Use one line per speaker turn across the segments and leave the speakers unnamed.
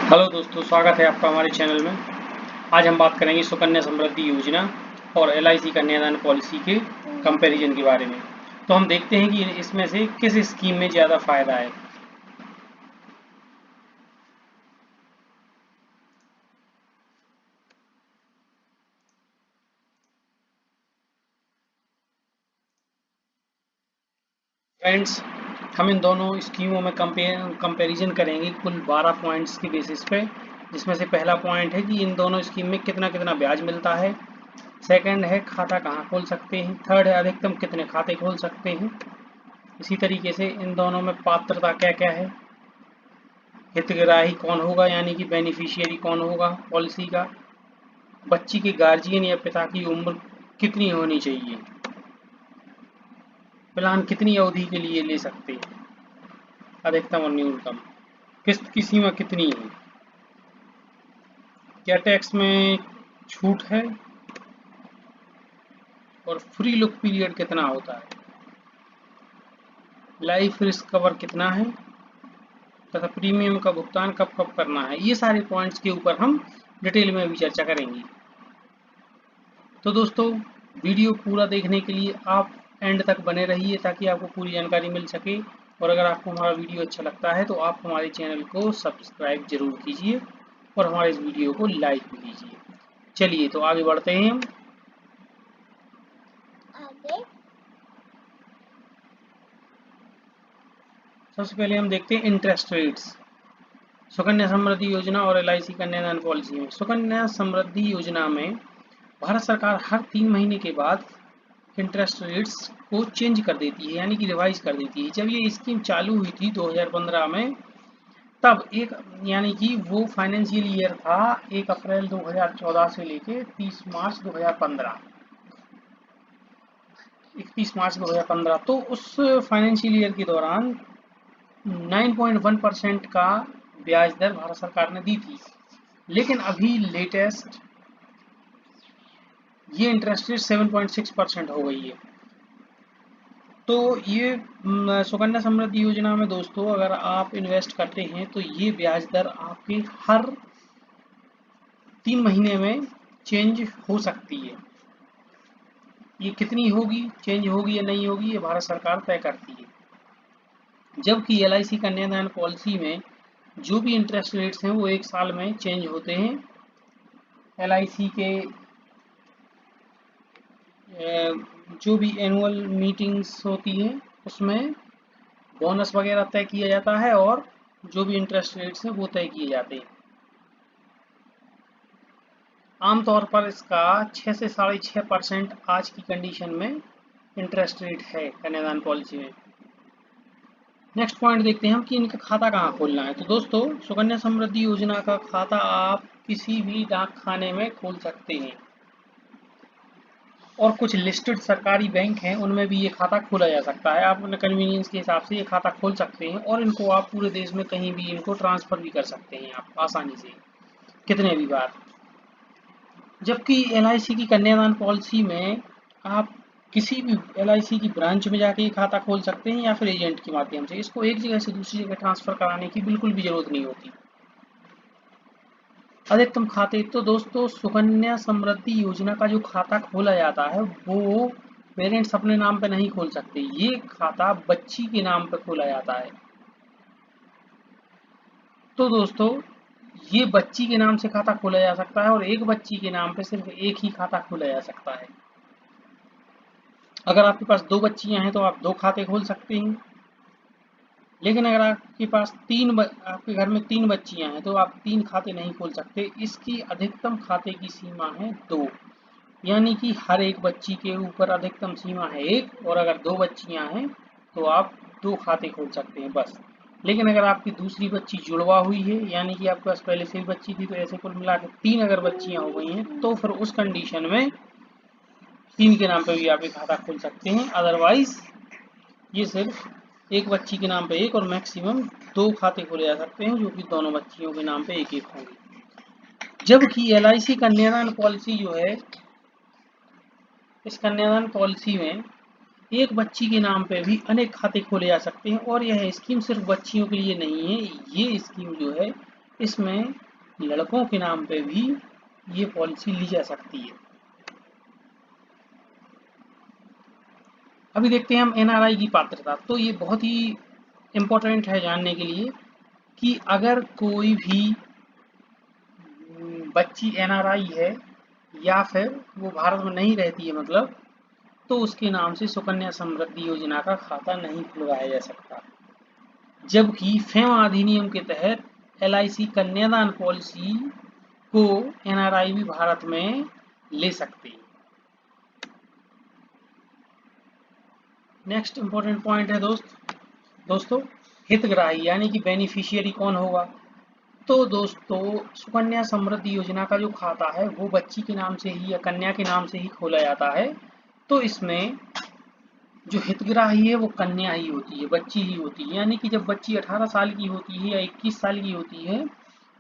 Hello दोस्तों, स्वागत है आपका हमारे चैनल में। आज हम बात करेंगे सुकन्या समृद्धि योजना और एलआईसी कन्यादान पॉलिसी के कंपैरिजन के बारे में। तो हम देखते हैं कि इसमें से किस स्कीम में ज़्यादा फायदा है। फ्रेंड्स, हम इन दोनों स्कीमों में कंपैरिजन करेंगे कुल 12 पॉइंट्स के बेसिस पे, जिसमें से पहला पॉइंट है कि इन दोनों स्कीम में कितना कितना ब्याज मिलता है। सेकंड है खाता कहाँ खोल सकते हैं। थर्ड है अधिकतम कितने खाते खोल सकते हैं। इसी तरीके से इन दोनों में पात्रता क्या क्या है, हितग्राही कौन होगा यानी कि बेनिफिशियरी कौन होगा पॉलिसी का, बच्ची के गार्जियन या पिता की उम्र कितनी होनी चाहिए, प्लान कितनी अवधि के लिए ले सकते हैं, अधिकतम और न्यूनतम, किस्त की सीमा कितनी है, क्या टैक्स में छूट है और फ्री लुक पीरियड कितना होता है, लाइफ रिस्क कवर कितना है तथा प्रीमियम का भुगतान कब कब करना है। ये सारे पॉइंट्स के ऊपर हम डिटेल में अभी चर्चा करेंगे। तो दोस्तों, वीडियो पूरा देखने के लिए आप एंड तक बने रहिए ताकि आपको पूरी जानकारी मिल सके। और अगर आपको हमारा वीडियो अच्छा लगता है तो आप हमारे चैनल को सब्सक्राइब जरूर कीजिए और हमारे इस वीडियो को लाइक भी कीजिए। चलिए तो आगे बढ़ते हैं हम। सबसे पहले हम देखते हैं इंटरेस्ट रेट्स सुकन्या समृद्धि योजना और एलआईसी कन्यादान पॉलिसी में। सुकन्या समृद्धि योजना में भारत सरकार हर 3 महीने के बाद इंटरेस्ट रेट्स को चेंज कर देती है, यानी कि रिवाइज कर देती है। जब ये स्कीम चालू हुई थी 2015 में, तब एक यानी कि वो फाइनेंशियल ईयर था 1 अप्रैल 2014 से लेके 31 मार्च 2015। तो उस फाइनेंशियल ईयर के दौरान 9.1% का ब्याज दर भारत सरकार ने दी थी। लेकिन अभी लेटेस्ट ये इंटरेस्ट रेट 7.6% हो गई है। तो ये सुकन्या समृद्धि योजना में दोस्तों, अगर आप इन्वेस्ट करते हैं तो ये ब्याज दर आपकी हर 3 महीने में चेंज हो सकती है। ये कितनी होगी, चेंज होगी या नहीं होगी, ये भारत सरकार तय करती है। जबकि एलआईसी कन्यादान पॉलिसी में जो भी इंटरेस्ट रेट्स हैं वो 1 साल में चेंज होते हैं। एलआईसी के जो भी एनुअल मीटिंग्स होती हैं उसमें बोनस वगैरह तय किया जाता है और जो भी इंटरेस्ट रेट्स हैं वो तय किए जाते हैं। आमतौर पर इसका 6 से 6.5% आज की कंडीशन में इंटरेस्ट रेट है कन्यादान पॉलिसी में। नेक्स्ट पॉइंट देखते हैं हम कि इनका खाता कहाँ खोलना है। तो दोस्तों, सुकन्या समृद्धि योजना का खाता आप किसी भी डाक खाने में खोल सकते हैं और कुछ लिस्टेड सरकारी बैंक हैं उनमें भी ये खाता खोला जा सकता है। आप अपने कन्वीनियंस के हिसाब से ये खाता खोल सकते हैं और इनको आप पूरे देश में कहीं भी इनको ट्रांसफ़र भी कर सकते हैं आप आसानी से, कितने भी बार। जबकि एलआईसी की कन्यादान पॉलिसी में आप किसी भी एलआईसी की ब्रांच में जाके ये खाता खोल सकते हैं या फिर एजेंट के माध्यम से। इसको एक जगह से दूसरी जगह ट्रांसफ़र कराने की बिल्कुल भी ज़रूरत नहीं होती। अधिकतम खाते, तो दोस्तों सुकन्या समृद्धि योजना का जो खाता खोला जाता है वो पेरेंट्स अपने नाम पे नहीं खोल सकते। ये खाता बच्ची के नाम पे खोला जाता है। तो दोस्तों, ये बच्ची के नाम से खाता खोला जा सकता है और एक बच्ची के नाम पे सिर्फ एक ही खाता खोला जा सकता है। अगर आपके पास 2 बच्चियां हैं तो आप 2 खाते खोल सकते हैं। लेकिन अगर आपके पास आपके घर में 3 बच्चियां हैं तो आप 3 खाते नहीं खोल सकते। इसकी अधिकतम खाते की सीमा है 2, यानी कि हर एक बच्ची के ऊपर अधिकतम सीमा है 1, और अगर 2 बच्चियां हैं तो आप 2 खाते खोल सकते हैं बस। लेकिन अगर आपकी दूसरी बच्ची जुड़वा हुई है, यानी कि आपके पास पहले से ही बच्ची थी, तो ऐसे कुल मिला के 3 अगर बच्चियां हो गई हैं तो फिर उस कंडीशन में 3 के नाम पे भी आप एक खाता खोल सकते हैं। अदरवाइज ये सिर्फ एक बच्ची के नाम पे 1 और मैक्सिमम 2 खाते खोले जा सकते हैं, जो कि दोनों बच्चियों के नाम पे 1-1 होंगे। जबकि एलआईसी कन्यादान पॉलिसी जो है, इस कन्यादान पॉलिसी में एक बच्ची के नाम पे भी अनेक खाते खोले जा सकते हैं और यह स्कीम सिर्फ बच्चियों के लिए नहीं है। ये स्कीम जो है इसमें लड़कों के नाम पे भी ये पॉलिसी ली जा सकती है। अभी देखते हैं हम एनआरआई की पात्रता। तो ये बहुत ही इम्पोर्टेंट है जानने के लिए कि अगर कोई भी बच्ची एनआरआई है या फिर वो भारत में नहीं रहती है मतलब, तो उसके नाम से सुकन्या समृद्धि योजना का खाता नहीं खुलवाया जा सकता। जबकि फेमा अधिनियम के तहत एलआईसी कन्यादान पॉलिसी को एनआरआई भी भारत में ले सकते हैं। नेक्स्ट इंपॉर्टेंट पॉइंट है दोस्तों हितग्राही यानी कि बेनिफिशियरी कौन होगा। तो दोस्तों सुकन्या समृद्धि योजना का जो खाता है वो बच्ची के नाम से ही या कन्या के नाम से ही खोला जाता है। तो इसमें जो हितग्राही है वो कन्या ही होती है, बच्ची ही होती है। यानी कि जब बच्ची 18 साल की होती है या 21 साल की होती है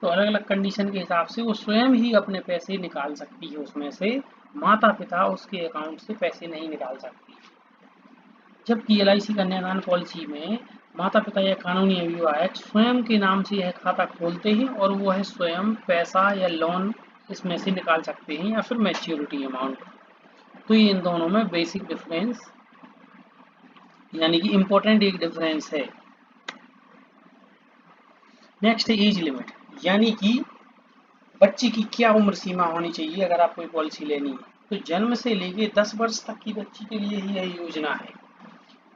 तो अलग अलग कंडीशन के हिसाब से वो स्वयं ही अपने पैसे निकाल सकती है उसमें से, माता पिता उसके अकाउंट से पैसे नहीं निकाल सकती। जबकि एलआईसी कन्यादान पॉलिसी में माता पिता या कानूनी अभिभावक स्वयं के नाम से यह खाता खोलते हैं और वो है स्वयं पैसा या लोन इसमें से निकाल सकते हैं या फिर मैच्योरिटी अमाउंट। तो ये इन दोनों में बेसिक डिफरेंस यानी कि इम्पोर्टेंट एक डिफरेंस है। नेक्स्ट है एज लिमिट, यानी कि बच्ची की क्या उम्र सीमा होनी चाहिए अगर आप कोई पॉलिसी लेनी है। तो जन्म से लेके 10 वर्ष तक की बच्ची के लिए ही यह योजना है।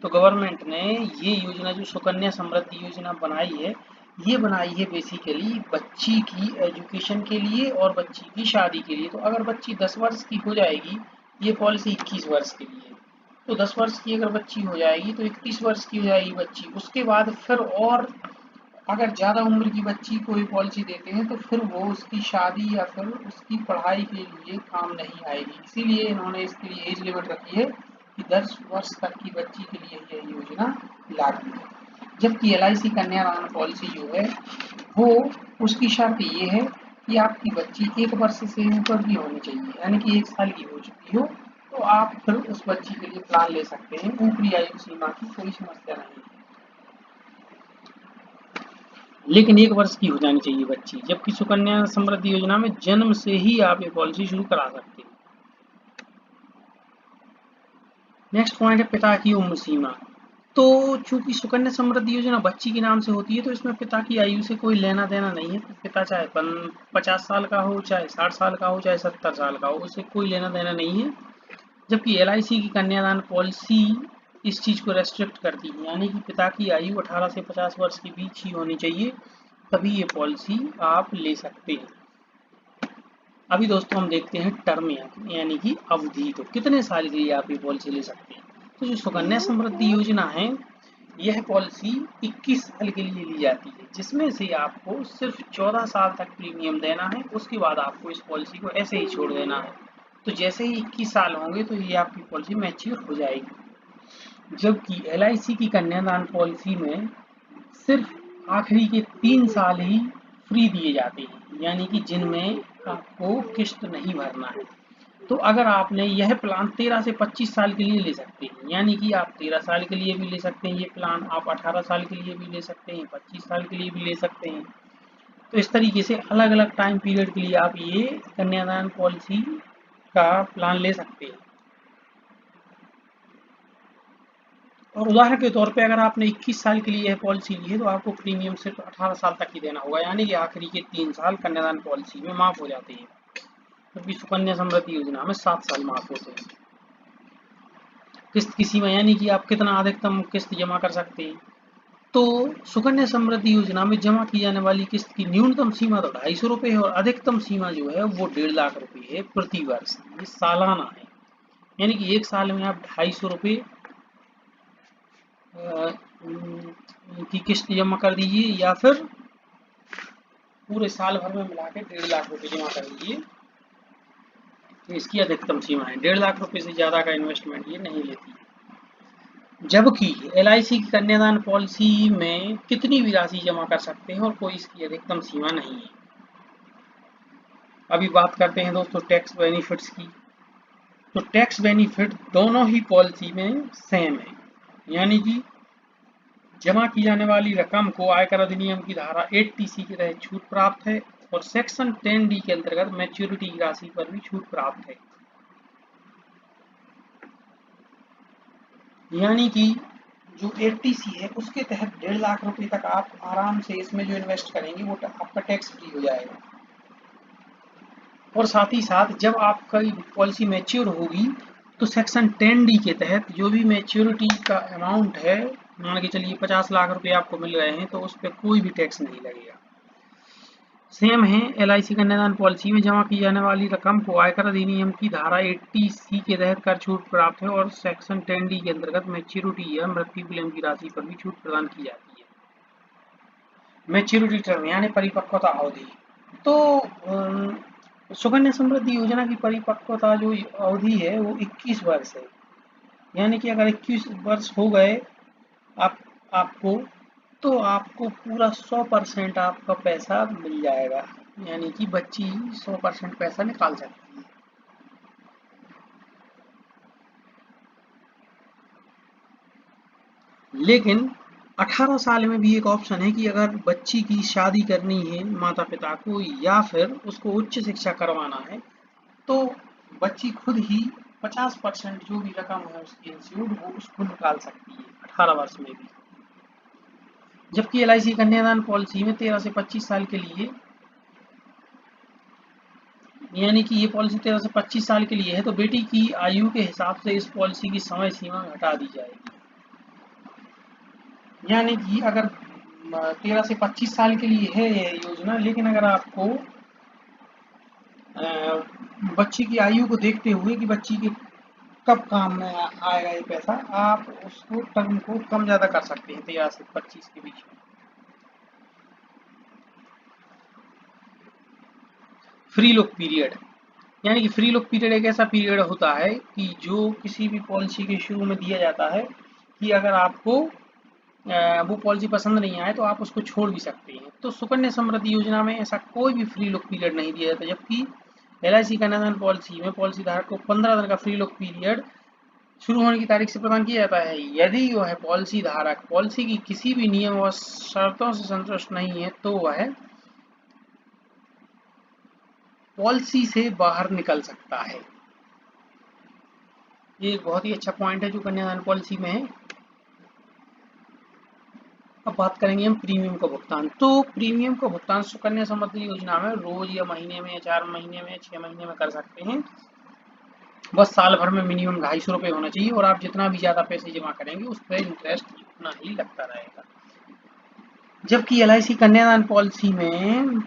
तो गवर्नमेंट ने ये योजना जो सुकन्या समृद्धि योजना बनाई है, ये बनाई है बेसिकली बच्ची की एजुकेशन के लिए और बच्ची की शादी के लिए। तो अगर बच्ची 10 वर्ष की हो जाएगी, ये पॉलिसी 21 वर्ष के लिए, तो 10 वर्ष की अगर बच्ची हो जाएगी तो 31 वर्ष की हो जाएगी बच्ची। उसके बाद फिर और अगर ज़्यादा उम्र की बच्ची को ये पॉलिसी देते हैं तो फिर वो उसकी शादी या फिर उसकी पढ़ाई के लिए काम नहीं आएगी। इसीलिए इन्होंने इसके लिए एज लिमिट रखी है कि 10 वर्ष तक की बच्ची के लिए यह योजना लागू है। जबकि एलआईसी कन्यादान पॉलिसी जो है वो उसकी शर्त ये है कि आपकी बच्ची 1 वर्ष से ऊपर की होनी चाहिए, यानी कि 1 साल की हो चुकी हो तो आप फिर उस बच्ची के लिए प्लान ले सकते हैं। ऊपरी आयु सीमा की कोई समस्या नहीं है, लेकिन 1 वर्ष की हो जानी चाहिए बच्ची। जबकि सुकन्या समृद्धि योजना में जन्म से ही आप ये पॉलिसी शुरू करा सकते हैं। नेक्स्ट पॉइंट है पिता की उम्र सीमा। तो चूंकि सुकन्या समृद्धि योजना बच्ची के नाम से होती है तो इसमें पिता की आयु से कोई लेना देना नहीं है। तो पिता चाहे 50 साल का हो, चाहे 60 साल का हो, चाहे 70 साल का हो, उससे कोई लेना देना नहीं है। जबकि एलआईसी की कन्यादान पॉलिसी इस चीज को रेस्ट्रिक्ट करती है, यानी कि पिता की आयु 18 से 50 वर्ष के बीच ही होनी चाहिए, तभी ये पॉलिसी आप ले सकते हैं। अभी दोस्तों हम देखते हैं टर्म यानी कि अवधि। तो कितने साल के लिए आप ये पॉलिसी ले सकते हैं। तो जो सुकन्या समृद्धि योजना है यह पॉलिसी 21 साल के लिए ली जाती है, जिसमें से आपको सिर्फ 14 साल तक प्रीमियम देना है। उसके बाद आपको इस पॉलिसी को ऐसे ही छोड़ देना है। तो जैसे ही 21 साल होंगे तो ये आपकी पॉलिसी मैच्योर हो जाएगी। जबकि एलआईसी की कन्यादान पॉलिसी में सिर्फ आखिरी के 3 साल ही फ्री दिए जाते हैं, यानी कि जिनमें आपको किस्त नहीं भरना है। तो अगर आपने यह प्लान 13 से 25 साल के लिए ले सकते हैं, यानी कि आप 13 साल के लिए भी ले सकते हैं ये प्लान, आप 18 साल के लिए भी ले सकते हैं, 25 साल के लिए भी ले सकते हैं। तो इस तरीके से अलग अलग टाइम पीरियड के लिए आप ये कन्यादान पॉलिसी का प्लान ले सकते हैं। और उदाहरण के तौर पे अगर आपने 21 साल के लिए यह पॉलिसी ली है तो आपको प्रीमियम सिर्फ 18 साल तक ही देना होगा, यानी कि आखिरी के 3 साल कन्यादान पॉलिसी में माफ हो जाते हैं, जबकि सुकन्या समृद्धि योजना में 7 साल माफ होते हैं। किस्त की सीमा यानी कि आप कितना अधिकतम किस्त जमा कर सकते हैं। तो सुकन्या समृद्धि योजना में जमा की जाने वाली किस्त की न्यूनतम सीमा तो 250 रुपये है और अधिकतम सीमा जो है वो 1.5 लाख रुपये है प्रति वर्ष। ये सालाना है, यानी कि 1 साल में आप 250 रुपये की किस्त जमा कर दीजिए या फिर पूरे साल भर में मिला के 1.5 लाख रुपये जमा कर दीजिए। तो इसकी अधिकतम सीमा है। 1.5 लाख रुपये से ज़्यादा का इन्वेस्टमेंट ये नहीं लेती। जबकि एलआईसी की कन्यादान पॉलिसी में कितनी भी राशि जमा कर सकते हैं और कोई इसकी अधिकतम सीमा नहीं है। अभी बात करते हैं दोस्तों टैक्स बेनिफिट्स की। तो टैक्स बेनिफिट दोनों ही पॉलिसी में सेम है, यानी कि जमा की जाने वाली रकम को आयकर अधिनियम की धारा 8TC के तहत छूट प्राप्त है और सेक्शन 10D के अंतर्गत मैच्योरिटी की राशि पर भी छूट प्राप्त है। यानी कि जो 8TC है उसके तहत 1.5 लाख रुपए तक आप आराम से इसमें जो इन्वेस्ट करेंगे वो आपका टैक्स फ्री हो जाएगा। और साथ ही साथ जब आपका पॉलिसी मैच्योर होगी तो सेक्शन 10D के तहत जो भी मैच्योरिटी का अमाउंट है, मान के चलिए 50 लाख रुपए आपको मिल रहे हैं, तो उस पर कोई भी टैक्स नहीं लगेगा। सेम है LIC कन्यादान पॉलिसी में जमा की जाने वाली रकम को आयकर अधिनियम की धारा 80C के तहत कर छूट प्राप्त है और सेक्शन 10D के अंतर्गत मैच्योरिटी या मृत्यु क्लेम की राशि पर भी छूट प्रदान की जाती है। मैच्योरिटी टर्म यानी परिपक्वता अवधि, तो सुकन्या समृद्धि योजना की परिपक्वता जो अवधि है वो 21 वर्ष है। यानी कि अगर 21 वर्ष हो गए आपको तो आपको पूरा 100% आपका पैसा मिल जाएगा। यानी कि बच्ची 100% पैसा निकाल सकती है। लेकिन 18 साल में भी एक ऑप्शन है कि अगर बच्ची की शादी करनी है माता पिता को या फिर उसको उच्च शिक्षा करवाना है तो बच्ची खुद ही 50% जो भी रकम है उसकी इंश्योर्ड वो उसको निकाल सकती है 18 वर्ष में भी। जबकि LIC कन्यादान पॉलिसी में 13 से 25 साल के लिए, यानी कि ये पॉलिसी 13 से 25 साल के लिए है, तो बेटी की आयु के हिसाब से इस पॉलिसी की समय सीमा घटा दी जाएगी। यानी कि अगर 13 से 25 साल के लिए है ये योजना, लेकिन अगर आपको बच्ची की आयु को देखते हुए कि बच्ची के कब काम में आएगा ये पैसा, आप उसको टर्म को कम ज्यादा कर सकते हैं 13 से 25 के बीच में। फ्री लुक पीरियड, यानी कि फ्री लुक पीरियड एक ऐसा पीरियड होता है कि जो किसी भी पॉलिसी के शुरू में दिया जाता है कि अगर आपको वो पॉलिसी पसंद नहीं आए तो आप उसको छोड़ भी सकते हैं। तो सुकन्या समृद्धि योजना में ऐसा कोई भी फ्री लुक पीरियड नहीं दिया जाता, जबकि LIC कन्यादान पॉलिसी में पॉलिसी धारक को 15 दिन का फ्री लुक पीरियड शुरू होने की तारीख से प्रदान किया जाता है। यदि वह पॉलिसी धारक पॉलिसी की किसी भी नियम व शर्तों से संतुष्ट नहीं है तो वह पॉलिसी से बाहर निकल सकता है। ये एक बहुत ही अच्छा पॉइंट है जो कन्यादान पॉलिसी में है। अब बात करेंगे हम प्रीमियम का भुगतान। तो प्रीमियम का भुगतान सुकन्या समृद्धि योजना में रोज या महीने में या 4 महीने में 6 महीने में कर सकते हैं। बस साल भर में मिनिमम 250 रुपये होना चाहिए और आप जितना भी ज्यादा पैसे जमा करेंगे उस पर इंटरेस्ट उतना ही लगता रहेगा। जबकि LIC कन्यादान पॉलिसी में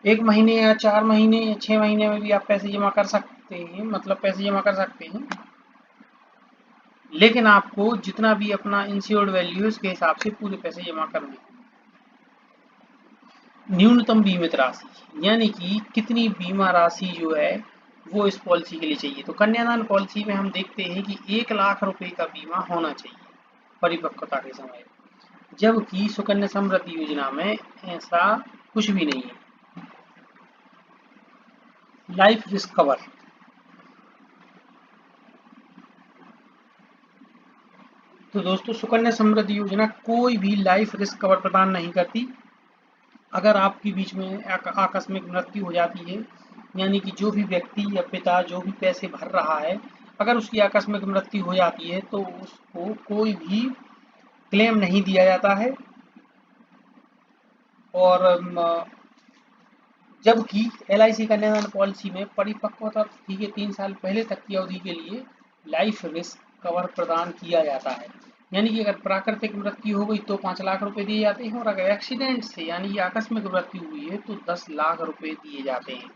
1 महीने या 4 महीने या 6 महीने में भी आप पैसे जमा कर सकते हैं, मतलब पैसे जमा कर सकते हैं, लेकिन आपको जितना भी अपना इंश्योर्ड वैल्यू है उसके हिसाब से पूरे पैसे जमा करने। न्यूनतम बीमित राशि, यानी कि कितनी बीमा राशि जो है वो इस पॉलिसी के लिए चाहिए। तो कन्यादान पॉलिसी में हम देखते हैं कि 1 लाख रुपए का बीमा होना चाहिए परिपक्वता के समय, जबकि सुकन्या समृद्धि योजना में ऐसा कुछ भी नहीं है। लाइफ रिस्क कवर, तो दोस्तों सुकन्या समृद्धि योजना कोई भी लाइफ रिस्क कवर प्रदान नहीं करती। अगर आपकी बीच में आकस्मिक मृत्यु हो जाती है, यानी कि जो भी व्यक्ति या पिता जो भी पैसे भर रहा है, अगर उसकी आकस्मिक मृत्यु हो जाती है तो उसको कोई भी क्लेम नहीं दिया जाता है। और जबकि LIC कन्यादान पॉलिसी में परिपक्वता तिथि के 3 साल पहले तक की अवधि के लिए लाइफ रिस्क कवर प्रदान किया जाता है। यानी कि अगर प्राकृतिक मृत्यु हो गई तो 5 लाख रुपए दिए जाते हैं और अगर एक्सीडेंट से यानी कि आकस्मिक मृत्यु हुई है तो 10 लाख रुपए दिए जाते हैं।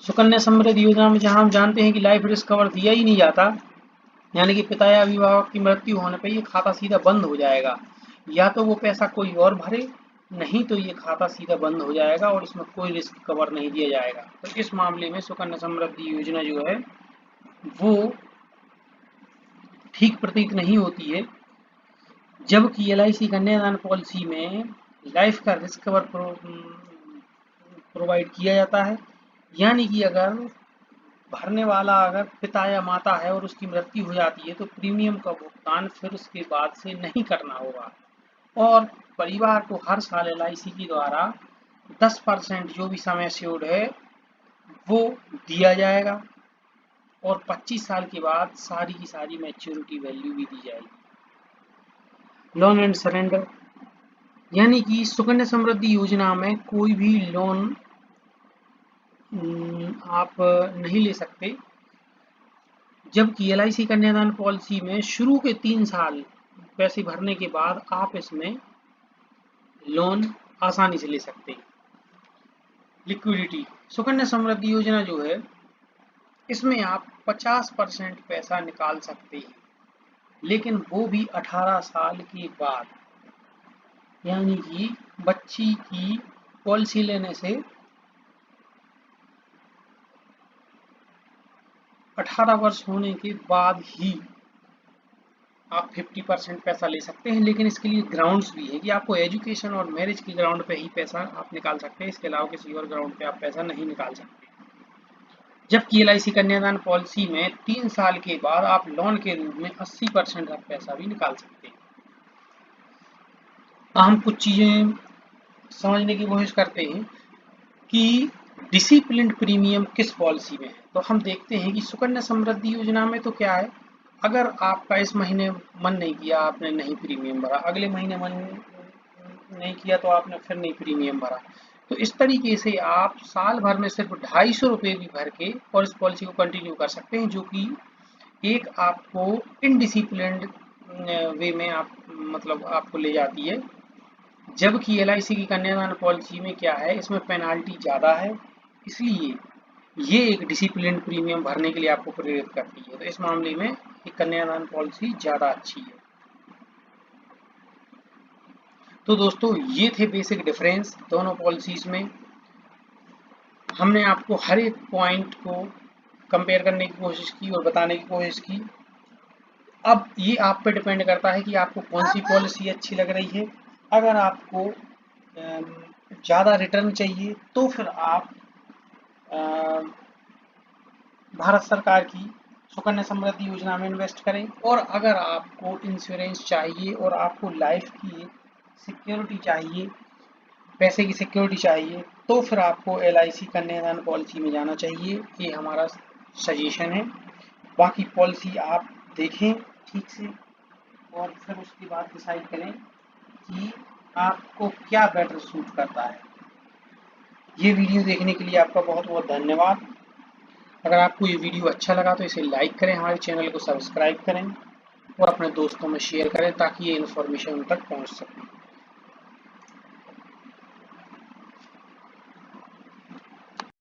सुकन्या समृद्धि योजना में जहां हम जानते हैं कि लाइफ रिस्क कवर दिया ही नहीं जाता, यानी कि पिता या अभिभावक की मृत्यु होने पर ये खाता सीधा बंद हो जाएगा, या तो वो पैसा कोई और भरे, नहीं तो ये खाता सीधा बंद हो जाएगा और इसमें कोई रिस्क कवर नहीं दिया जाएगा। तो इस मामले में सुकन्या समृद्धि योजना जो है वो ठीक प्रतीत नहीं होती है। जबकि LIC कन्यादान पॉलिसी में लाइफ का रिस्क कवर प्रोवाइड किया जाता है, यानी कि अगर भरने वाला अगर पिता या माता है और उसकी मृत्यु हो जाती है तो प्रीमियम का भुगतान फिर उसके बाद से नहीं करना होगा। और परिवार को हर साल LIC के द्वारा 10% जो भी सम एश्योर्ड है वो दिया जाएगा और 25 साल के बाद सारी की सारी मैच्योरिटी वैल्यू भी दी जाएगी। लोन एंड सरेंडर, यानी कि सुकन्या समृद्धि योजना में कोई भी लोन आप नहीं ले सकते, जबकि LIC कन्यादान पॉलिसी में शुरू के 3 साल पैसे भरने के बाद आप इसमें लोन आसानी से ले सकते हैं। लिक्विडिटी, सुकन्या समृद्धि योजना जो है इसमें आप 50% पैसा निकाल सकते हैं, लेकिन वो भी 18 साल के बाद, यानी कि बच्ची की पॉलिसी लेने से 18 वर्ष होने के बाद ही आप 50% पैसा ले सकते हैं। लेकिन इसके लिए ग्राउंड्स भी है कि आपको एजुकेशन और मैरिज के ग्राउंड पे ही पैसा आप निकाल सकते हैं, इसके अलावा किसी और ग्राउंड पे आप पैसा नहीं निकाल सकते। जबकि LIC कन्यादान पॉलिसी में 3 साल के बाद आप लोन के रूप में 80% का पैसा भी निकाल सकते हैं। हम कुछ चीजें समझने की कोशिश करते हैं कि डिसिप्लिन्ड प्रीमियम किस पॉलिसी में है। तो हम देखते हैं कि सुकन्या समृद्धि योजना में तो क्या है, अगर आपका इस महीने मन नहीं किया, आपने नहीं प्रीमियम भरा, अगले महीने मन नहीं किया तो आपने फिर नहीं प्रीमियम भरा, तो इस तरीके से आप साल भर में सिर्फ 250 रुपये भी भर के और इस पॉलिसी को कंटिन्यू कर सकते हैं, जो कि एक आपको इनडिसिप्लिन्ड वे में आप मतलब आपको ले जाती है। जबकि LIC की कन्यादान पॉलिसी में क्या है, इसमें पेनाल्टी ज़्यादा है, इसलिए ये एक डिसिप्लिन प्रीमियम भरने के लिए आपको प्रेरित करती है। तो इस मामले में एक कन्यादान पॉलिसी ज़्यादा अच्छी है। तो दोस्तों ये थे बेसिक डिफरेंस दोनों पॉलिसीज में। हमने आपको हर एक पॉइंट को कंपेयर करने की कोशिश की और बताने की कोशिश की। अब ये आप पे डिपेंड करता है कि आपको कौन सी पॉलिसी अच्छी लग रही है। अगर आपको ज़्यादा रिटर्न चाहिए तो फिर आप भारत सरकार की सुकन्या समृद्धि योजना में इन्वेस्ट करें, और अगर आपको इंश्योरेंस चाहिए और आपको लाइफ की सिक्योरिटी चाहिए, पैसे की सिक्योरिटी चाहिए, तो फिर आपको LIC कन्यादान पॉलिसी में जाना चाहिए। ये हमारा सजेशन है। बाकी पॉलिसी आप देखें ठीक से और फिर उसके बाद डिसाइड करें कि आपको क्या बेटर सूट करता है। ये वीडियो देखने के लिए आपका बहुत बहुत धन्यवाद। अगर आपको ये वीडियो अच्छा लगा तो इसे लाइक करें, हमारे चैनल को सब्सक्राइब करें और अपने दोस्तों में शेयर करें ताकि ये इन्फॉर्मेशन उन तक पहुंच सके।